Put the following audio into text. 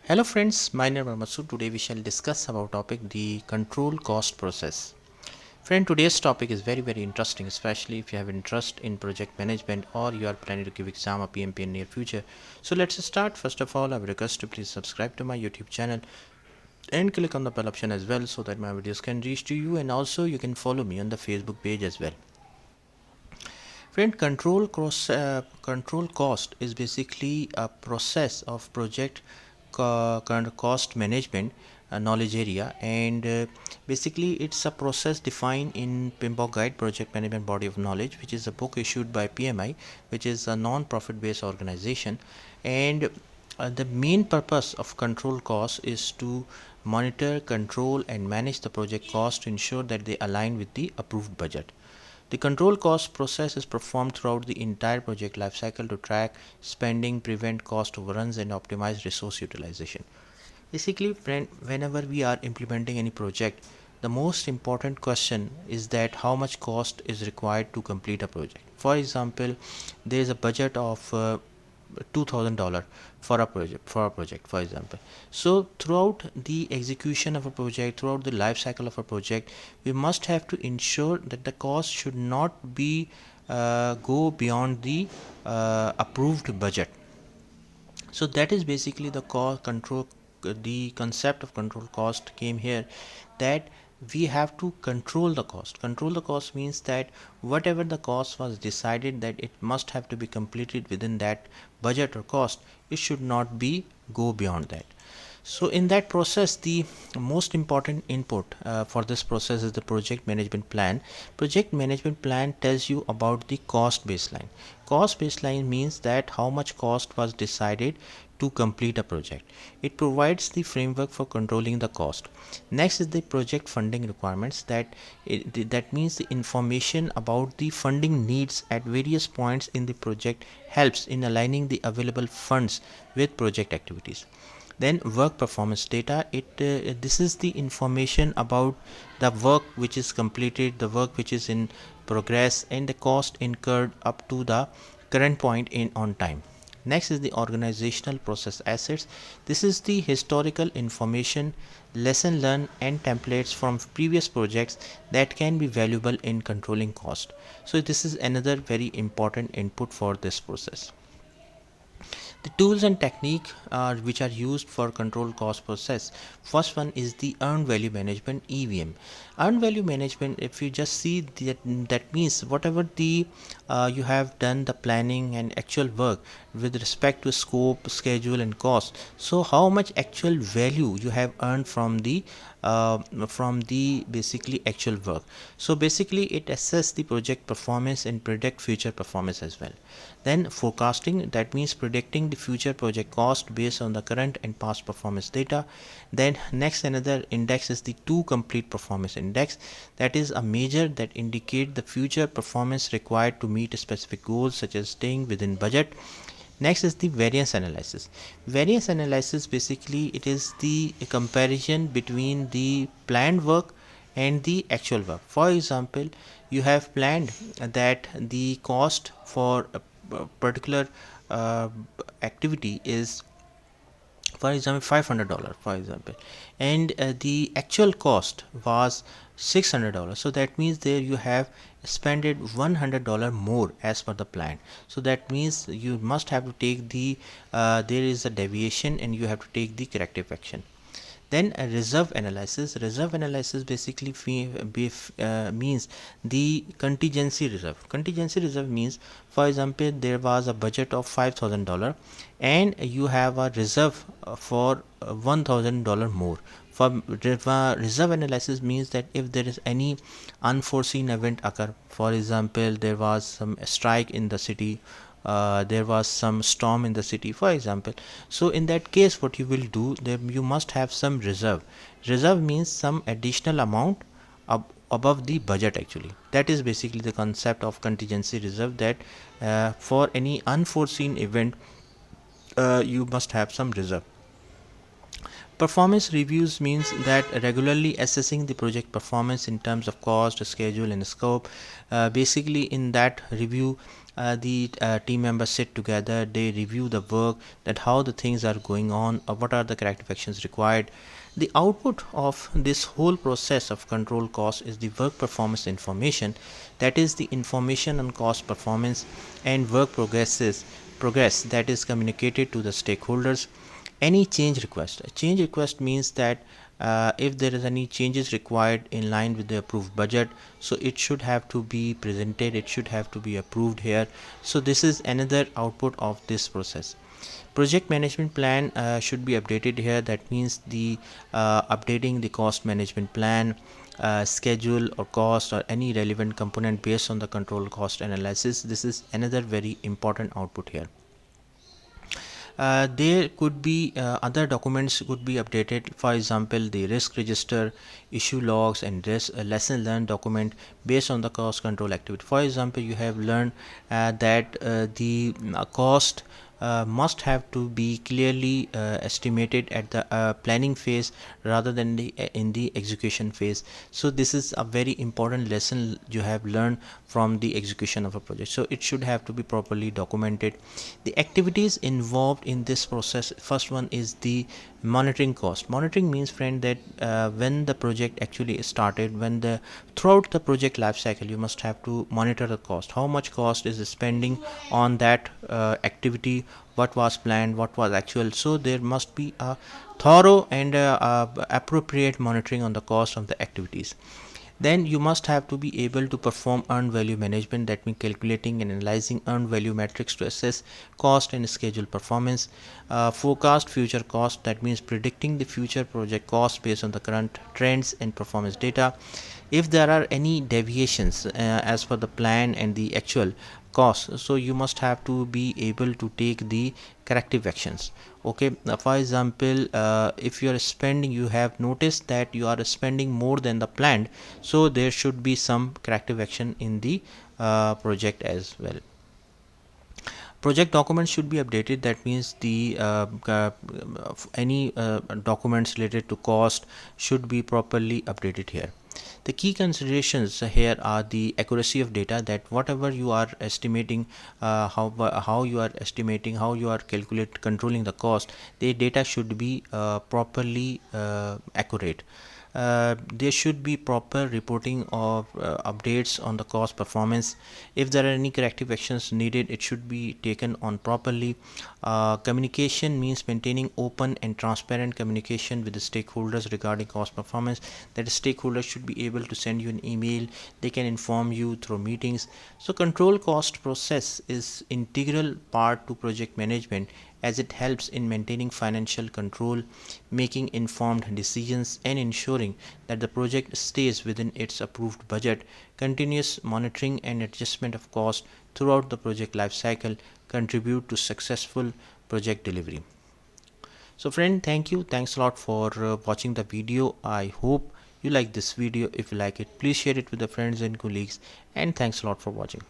Hello friends, my name is Masood. Today we shall discuss about topic the control cost process. Friend, today's topic is very interesting, especially if you have interest in project management or you are planning to give exam or PMP in near future. So let's start. First of all, I would request to please subscribe to my YouTube channel and click on the bell option as well so that my videos can reach to you, and also you can follow me on the Facebook page as well. Friend, control cost is basically a process of project kind of cost management knowledge area, and basically it's a process defined in PMBOK Guide Project Management Body of Knowledge, which is a book issued by PMI, which is a non-profit based organization. And the main purpose of control cost is to monitor, control and manage the project cost to ensure that they align with the approved budget. The control cost process is performed throughout the entire project lifecycle to track spending, prevent cost overruns, and optimize resource utilization. Basically, friend, whenever we are implementing any project, the most important question is that how much cost is required to complete a project. For example, there is a budget of $2,000 for a project, for example. So throughout the execution of a project, throughout the life cycle of a project, we must have to ensure that the cost should not be go beyond the approved budget. So that is basically the cost control. The concept of control cost came here, that we have to control the cost. Control the cost means that whatever the cost was decided that it must have to be completed within that budget or cost, it should not be go beyond that. So in that process, the most important input for this process is the project management plan. Project management plan tells you about the cost baseline. Cost baseline means that how much cost was decided to complete a project. It provides the framework for controlling the cost. Next is the project funding requirements. That means the information about the funding needs at various points in the project helps in aligning the available funds with project activities. Then work performance data, this is the information about the work which is completed, the work which is in progress, and the cost incurred up to the current point in on time. Next is the organizational process assets. This is the historical information, lesson learned and templates from previous projects that can be valuable in controlling cost. So this is another very important input for this process. The tools and technique which are used for control cost process. First one is the earned value management, EVM. Earned value management, if you just see that means whatever the you have done the planning and actual work with respect to scope, schedule and cost. So how much actual value you have earned from the basically actual work. So basically it assess the project performance and predict future performance as well. Then forecasting, that means predicting the future project cost based on the current and past performance data. Then next another index is the to complete performance index. That is a measure that indicate the future performance required to meet specific goals such as staying within budget. Next is the variance analysis. Variance analysis, basically it is the comparison between the planned work and the actual work. For example, you have planned that the cost for a particular uh, activity is, for example, $500, for example, and the actual cost was $600. So that means there you have spended $100 more as per the plan. So that means you must have to take the there is a deviation and you have to take the corrective action. Then a reserve analysis. Reserve analysis basically means the contingency reserve. Contingency reserve means, for example, there was a budget of $5,000 and you have a reserve for $1,000 more. For reserve analysis means that if there is any unforeseen event occur, for example, there was some strike in the city, there was some storm in the city, for example. So in that case, what you will do, then you must have some reserve. Reserve means some additional amount above the budget actually. That is basically the concept of contingency reserve, that for any unforeseen event you must have some reserve. Performance reviews means that regularly assessing the project performance in terms of cost, schedule, and scope. Basically, in that review, the team members sit together, they review the work, that how the things are going on, or what are the corrective actions required. The output of this whole process of control cost is the work performance information, that is the information on cost performance and work progress that is communicated to the stakeholders. Any change request, a change request means that if there is any changes required in line with the approved budget, so it should have to be presented, it should have to be approved here. So this is another output of this process. Project management plan should be updated here, that means the updating the cost management plan, schedule or cost or any relevant component based on the control cost analysis. This is another very important output here. There could be other documents could be updated, for example the risk register, issue logs, and lesson learned document based on the cost control activity. For example, you have learned that the cost must have to be clearly estimated at the planning phase rather than in the execution phase. So this is a very important lesson you have learned from the execution of a project, so it should have to be properly documented. The activities involved in this process, first one is the monitoring cost. Monitoring means, friend, that when the project actually started, when the throughout the project life cycle, you must have to monitor the cost, how much cost is spending on that activity, what was planned, what was actual. So there must be a thorough and appropriate monitoring on the cost of the activities. Then you must have to be able to perform earned value management, that means calculating and analyzing earned value metrics to assess cost and schedule performance. Forecast future cost, that means predicting the future project cost based on the current trends and performance data. If there are any deviations as per the plan and the actual cost, so you must have to be able to take the corrective actions. Okay, for example, if you are spending, you have noticed that you are spending more than the planned, so there should be some corrective action in the project as well. Project documents should be updated, that means the any documents related to cost should be properly updated here. The key considerations here are the accuracy of data, that whatever you are estimating, how you are estimating, how you are controlling the cost, the data should be properly accurate. There should be proper reporting of updates on the cost performance. If there are any corrective actions needed, it should be taken on properly. Communication means maintaining open and transparent communication with the stakeholders regarding cost performance, that stakeholders should be able to send you an email, they can inform you through meetings. So control cost process is integral part to project management, as it helps in maintaining financial control, making informed decisions, and ensuring that the project stays within its approved budget. Continuous monitoring and adjustment of cost throughout the project life cycle contribute to successful project delivery. So friend, thanks a lot for watching the video. I hope you like this video. If you like it, please share it with the friends and colleagues, and thanks a lot for watching.